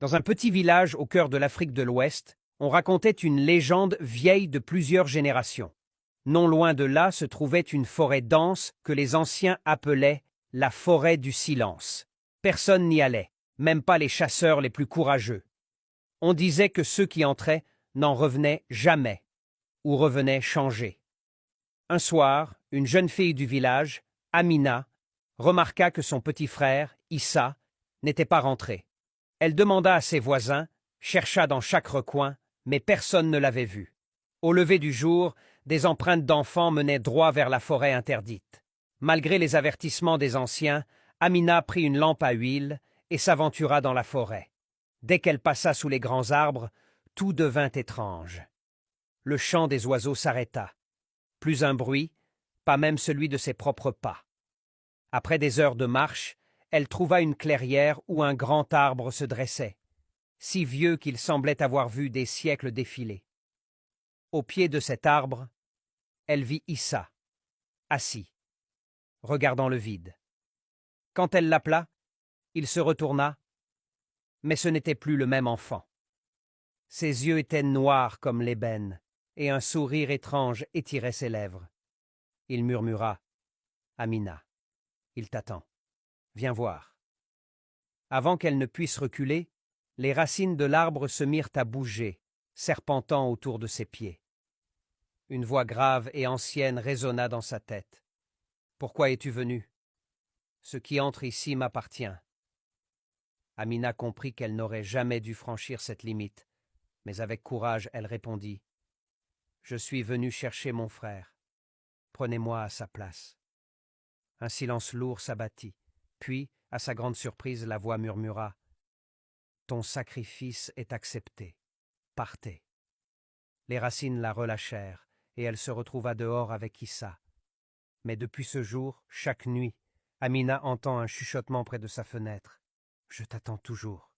Dans un petit village au cœur de l'Afrique de l'Ouest, on racontait une légende vieille de plusieurs générations. Non loin de là se trouvait une forêt dense que les anciens appelaient la forêt du silence. Personne n'y allait, même pas les chasseurs les plus courageux. On disait que ceux qui entraient n'en revenaient jamais, ou revenaient changés. Un soir, une jeune fille du village, Amina, remarqua que son petit frère, Issa, n'était pas rentré. Elle demanda à ses voisins, chercha dans chaque recoin, mais personne ne l'avait vu. Au lever du jour, des empreintes d'enfants menaient droit vers la forêt interdite. Malgré les avertissements des anciens, Amina prit une lampe à huile et s'aventura dans la forêt. Dès qu'elle passa sous les grands arbres, tout devint étrange. Le chant des oiseaux s'arrêta. Plus un bruit, pas même celui de ses propres pas. Après des heures de marche, elle trouva une clairière où un grand arbre se dressait, si vieux qu'il semblait avoir vu des siècles défiler. Au pied de cet arbre, elle vit Issa, assis, regardant le vide. Quand elle l'appela, il se retourna, mais ce n'était plus le même enfant. Ses yeux étaient noirs comme l'ébène, et un sourire étrange étirait ses lèvres. Il murmura « Amina, il t'attend. Viens voir. » Avant qu'elle ne puisse reculer, les racines de l'arbre se mirent à bouger, serpentant autour de ses pieds. Une voix grave et ancienne résonna dans sa tête. « Pourquoi es-tu venue? Ce qui entre ici m'appartient. » Amina comprit qu'elle n'aurait jamais dû franchir cette limite, mais avec courage elle répondit « Je suis venue chercher mon frère. Prenez-moi à sa place. » Un silence lourd s'abattit, puis, à sa grande surprise, la voix murmura « Ton sacrifice est accepté. Partez. » Les racines la relâchèrent, et elle se retrouva dehors avec Issa. Mais depuis ce jour, chaque nuit, Amina entend un chuchotement près de sa fenêtre. « Je t'attends toujours. »